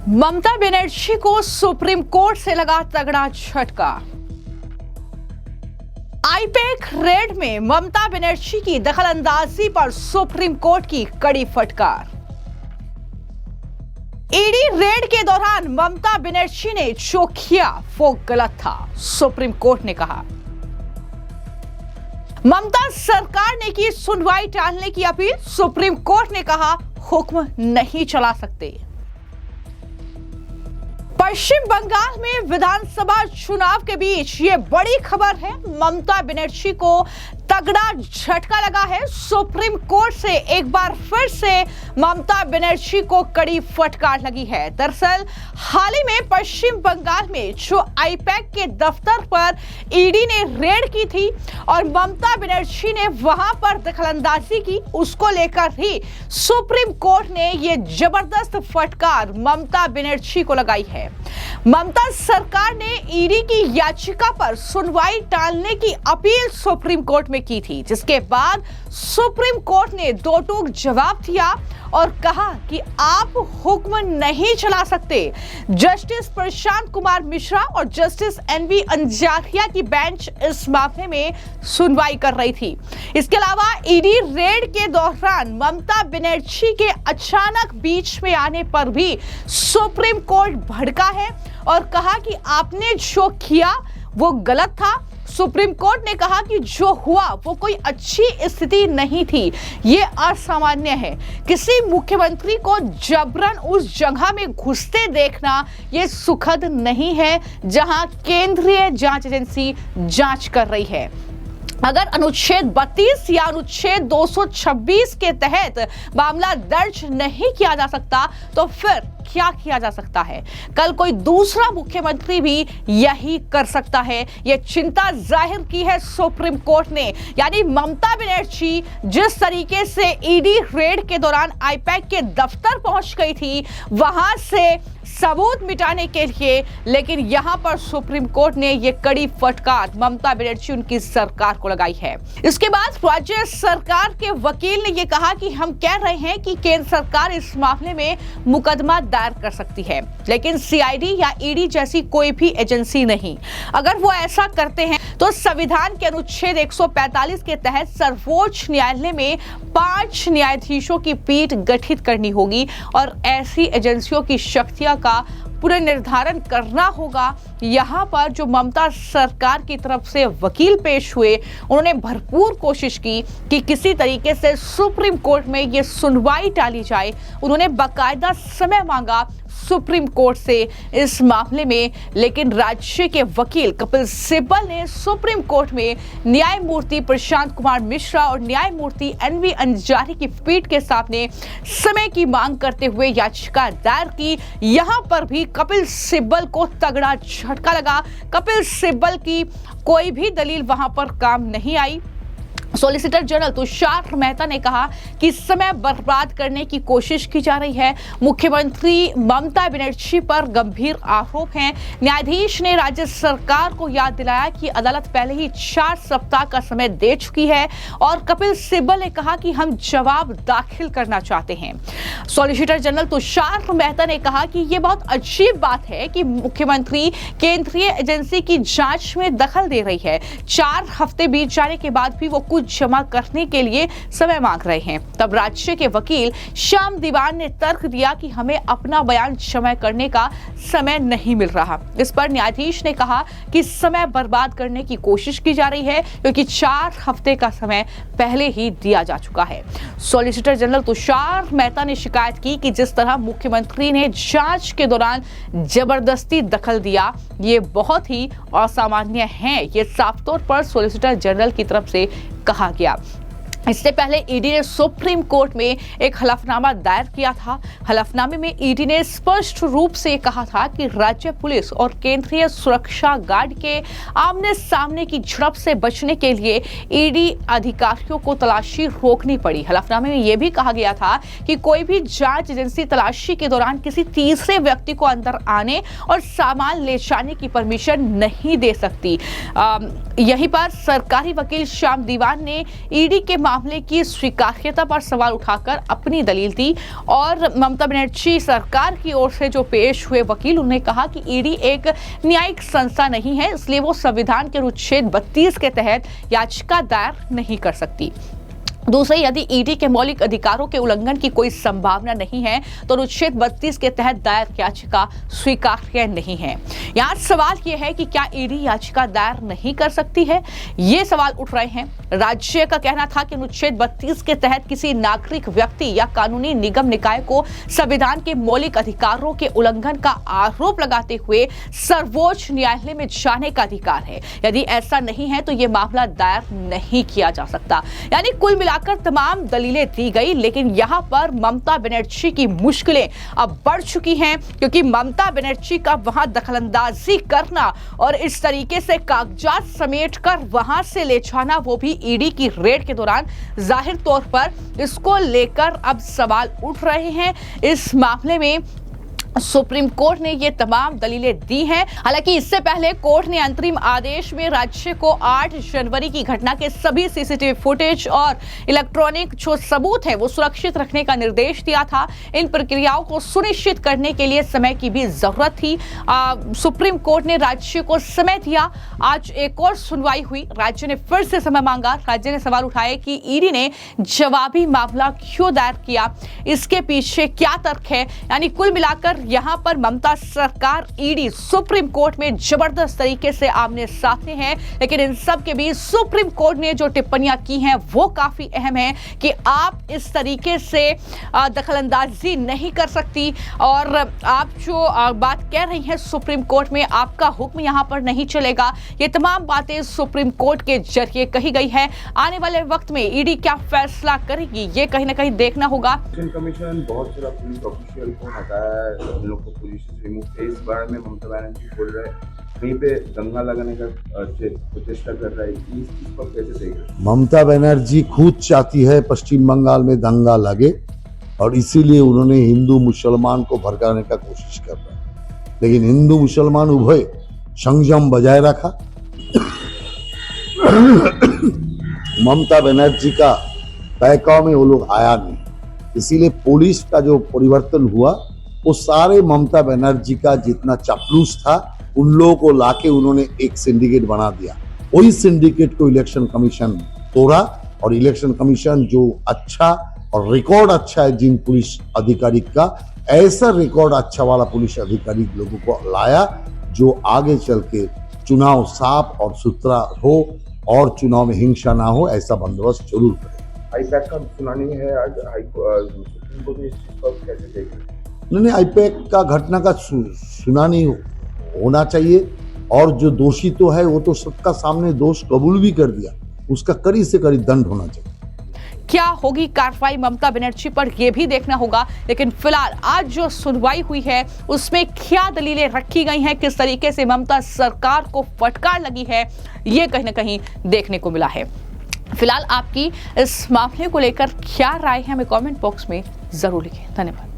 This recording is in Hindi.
ममता बनर्जी को सुप्रीम कोर्ट से लगा तगड़ा झटका। आईपैक रेड में ममता बनर्जी की दखलंदाजी पर सुप्रीम कोर्ट की कड़ी फटकार। ईडी रेड के दौरान ममता बनर्जी ने जो किया वो गलत था, सुप्रीम कोर्ट ने कहा। ममता सरकार ने की सुनवाई टालने की अपील, सुप्रीम कोर्ट ने कहा हुक्म नहीं चला सकते। पश्चिम बंगाल में विधानसभा चुनाव के बीच ये बड़ी खबर है। ममता बनर्जी को तगड़ा झटका लगा है। सुप्रीम कोर्ट से एक बार फिर से ममता बनर्जी को कड़ी फटकार लगी है। दरअसल हाल ही में पश्चिम बंगाल में जो आईपैक के दफ्तर पर ईडी ने रेड की थी और ममता बनर्जी ने वहां पर दखलंदाजी की, उसको लेकर ही सुप्रीम कोर्ट ने ये जबरदस्त फटकार ममता बनर्जी को लगाई है। ममता सरकार ने ईडी की याचिका पर सुनवाई टालने की अपील सुप्रीम कोर्ट में की थी, जिसके बाद सुप्रीम कोर्ट ने दो टूक जवाब दिया और कहा कि आप हुक्म नहीं चला सकते। जस्टिस प्रशांत कुमार मिश्रा और जस्टिस एनवी अंजारिया की बेंच इस मामले में सुनवाई कर रही थी। इसके अलावा ईडी रेड के दौरान ममता बनर्जी के अचानक बीच में आने पर भी सुप्रीम कोर्ट भड़का है और कहा कि आपने जो किया वो गलत था। सुप्रीम कोर्ट ने कहा कि जो हुआ वो कोई अच्छी स्थिति नहीं थी, ये असामान्य है। किसी मुख्यमंत्री को जबरन उस जगह में घुसते देखना ये सुखद नहीं है जहां केंद्रीय जांच एजेंसी जांच कर रही है। अगर अनुच्छेद 32 या अनुच्छेद 226 के तहत मामला दर्ज नहीं किया जा सकता तो फिर क्या किया जा सकता है? कल कोई दूसरा मुख्यमंत्री भी यही कर सकता है। यह चिंता जाहिर की है सुप्रीम कोर्ट ने। यानी ममता बनर्जी जिस तरीके से ईडी रेड के दौरान आईपैक के दफ्तर पहुंच गई थी वहां से सबूत मिटाने के लिए, लेकिन यहां पर सुप्रीम कोर्ट ने यह कड़ी फटकार ममता बनर्जी उनकी सरकार को लगाई है। इसके बाद राज्य सरकार के वकील ने यह कहा कि हम कह रहे हैं कि केंद्र सरकार इस मामले में मुकदमा दायर कर सकती है, लेकिन सीआईडी या ईडी जैसी कोई भी एजेंसी नहीं। अगर वो ऐसा करते हैं तो संविधान के अनुच्छेद 145 के तहत सर्वोच्च न्यायालय में 5 न्यायाधीशों की पीठ गठित करनी होगी और ऐसी एजेंसियों की शक्तियां का पुनर्निर्धारण करना होगा। यहाँ पर जो ममता सरकार की तरफ से वकील पेश हुए, उन्होंने भरपूर कोशिश की कि किसी तरीके से सुप्रीम कोर्ट में ये सुनवाई टाली जाए। उन्होंने बाकायदा समय मांगा सुप्रीम कोर्ट से इस मामले में, लेकिन राज्य के वकील कपिल सिब्बल ने सुप्रीम कोर्ट में न्यायमूर्ति प्रशांत कुमार मिश्रा और न्यायमूर्ति एनवी अंजारी की पीठ के सामने समय की मांग करते हुए याचिका दायर की। यहां पर भी कपिल सिब्बल को तगड़ा झटका लगा। कपिल सिब्बल की कोई भी दलील वहां पर काम नहीं आई। सॉलिसिटर जनरल तुषार मेहता ने कहा कि समय बर्बाद करने की कोशिश की जा रही है। मुख्यमंत्री ममता बनर्जी पर गंभीर आरोप हैं। न्यायाधीश ने राज्य सरकार को याद दिलाया कि अदालत पहले ही 4 सप्ताह का समय दे चुकी है और कपिल सिब्बल ने कहा कि हम जवाब दाखिल करना चाहते हैं। सॉलिसिटर जनरल तुषार मेहता ने कहा कि यह बहुत अजीब बात है कि मुख्यमंत्री केंद्रीय एजेंसी की जांच में दखल दे रही है। 4 हफ्ते बीत जाने के बाद भी वो जमा करने के लिए समय मांग रहे हैं। तब राज्य के वकील श्याम दीवान ने तर्क दिया कि हमें अपना बयान जमा करने का समय नहीं मिल रहा। इस पर न्यायाधीश ने कहा कि समय बर्बाद करने की कोशिश की जा रही है क्योंकि 4 हफ्ते का समय पहले ही दिया जा चुका है। सॉलिसिटर जनरल तुषार मेहता ने शिकायत की कि जिस तरह मुख्यमंत्री ने जांच के दौरान जबरदस्ती दखल दिया, ये बहुत ही असामान्य है। ये साफ तौर पर सॉलिसिटर जनरल की तरफ से कहा गया। इससे पहले ईडी ने सुप्रीम कोर्ट में एक हलफनामा दायर किया था। हलफनामे में ईडी ने स्पष्ट रूप से कहा था कि राज्य पुलिस और केंद्रीय सुरक्षा गार्ड के आमने सामने की झड़प से बचने के लिए ईडी अधिकारियों को तलाशी रोकनी पड़ी। हलफनामे में यह भी कहा गया था कि कोई भी जांच एजेंसी तलाशी के दौरान किसी तीसरे व्यक्ति को अंदर आने और सामान ले जाने की परमिशन नहीं दे सकती। यहीं पर सरकारी वकील श्याम दीवान ने ईडी के मामले की स्वीकार्यता पर सवाल उठाकर अपनी दलील दी और ममता बनर्जी सरकार की ओर से जो पेश हुए वकील, उन्होंने कहा कि ईडी एक न्यायिक संस्था नहीं है, इसलिए वो संविधान के अनुच्छेद 32 के तहत याचिका दायर नहीं कर सकती। दूसरे, यदि ईडी के मौलिक अधिकारों के उल्लंघन की कोई संभावना नहीं है तो अनुच्छेद 32 के तहत दायर याचिका स्वीकार्य नहीं है। यहाँ सवाल यह है कि क्या ईडी याचिका दायर नहीं कर सकती है, ये सवाल उठ रहे हैं। राज्य का कहना था कि अनुच्छेद 32 के तहत किसी नागरिक व्यक्ति या कानूनी निगम निकाय को संविधान के मौलिक अधिकारों के उल्लंघन का आरोप लगाते हुए सर्वोच्च न्यायालय में जाने का अधिकार है। यदि ऐसा नहीं है तो ये मामला दायर नहीं किया जा सकता। यानी कुल मिलाकर तमाम दलीलें दी गई, लेकिन यहां पर ममता बनर्जी की मुश्किलें अब बढ़ चुकी हैं, क्योंकि ममता बनर्जी का वहां दखलंदाजी करना और इस तरीके से कागजात समेटकर वहां से ले जाना, वो भी ईडी की रेड के दौरान, जाहिर तौर पर इसको लेकर अब सवाल उठ रहे हैं। इस मामले में सुप्रीम कोर्ट ने ये तमाम दलीलें दी हैं। हालांकि इससे पहले कोर्ट ने अंतरिम आदेश में राज्य को 8 जनवरी की घटना के सभी सीसीटीवी फुटेज और इलेक्ट्रॉनिक जो सबूत है वो सुरक्षित रखने का निर्देश दिया था। इन प्रक्रियाओं को सुनिश्चित करने के लिए समय की भी जरूरत थी। सुप्रीम कोर्ट ने राज्य को समय दिया। आज एक और सुनवाई हुई, राज्य ने फिर से समय मांगा। राज्य ने सवाल उठाए कि ईडी ने जवाबी मामला क्यों दायर किया, इसके पीछे क्या तर्क है। यानी कुल मिलाकर यहां पर ममता सरकार, ईडी, सुप्रीम कोर्ट में जबरदस्त तरीके से आमने सामने हैं। लेकिन इन सब के बीच सुप्रीम कोर्ट ने जो टिप्पणियां की हैं वो काफी अहम है कि आप इस तरीके से दखलंदाजी नहीं कर सकती, और आप जो बात कह रही हैं सुप्रीम कोर्ट में, आपका हुक्म यहां पर नहीं चलेगा। ये तमाम बातें सुप्रीम कोर्ट के जरिए कही गई है। आने वाले वक्त में ईडी क्या फैसला करेगी, ये कहीं ना कहीं देखना होगा। कमीशन बहुत सारा पुलिस ऑफिशियल को हटाया, उन लोग को पोजीशन से रिमूव किया। इस बारे में ममता बनर्जी बोल रहे हैं कहीं पे दंगा लगाने का प्रचेष्टा कर रहा है, इस पर कैसे देख रहे हैं? ममता बनर्जी खुद चाहती है पश्चिम बंगाल में दंगा लगे, और इसीलिए उन्होंने हिंदू मुसलमान को भड़काने का कोशिश कर रहा है। लेकिन हिंदू मुसलमान उभय संयम बजाय रखा। ममता बनर्जी का बहकाव में वो लोग आया नहीं, इसीलिए पुलिस का जो परिवर्तन हुआ वो सारे ममता बनर्जी का जितना चापलूस था उन लोगों को लाके उन्होंने एक सिंडिकेट बना दिया। वही सिंडिकेट को इलेक्शन कमीशन तोड़ा, और इलेक्शन कमीशन जो अच्छा और रिकॉर्ड अच्छा है जिन पुलिस अधिकारी का, ऐसा रिकॉर्ड अच्छा वाला पुलिस अधिकारी लोगों को लाया जो आगे चल के चुनाव साफ और सुथरा हो और चुनाव में हिंसा ना हो, ऐसा बंदोबस्त जरूर करे। आईपैक का सुनानी है आज, सुप्रीम कोर्ट में इस चीज को कैसे देख रहे हैं? नहीं, आईपैक का घटना का सुनानी होना चाहिए, और जो दोषी तो है वो तो सबका सामने दोष कबूल भी कर दिया, उसका कड़ी से कड़ी दंड होना चाहिए। क्या होगी कार्रवाई ममता बनर्जी पर, यह भी देखना होगा। लेकिन फिलहाल आज जो सुनवाई हुई है उसमें क्या दलीलें रखी गई हैं, किस तरीके से ममता सरकार को फटकार लगी है, ये कहीं ना कहीं देखने को मिला है। फिलहाल आपकी इस मामले को लेकर क्या राय है, हमें कमेंट बॉक्स में जरूर लिखें। धन्यवाद।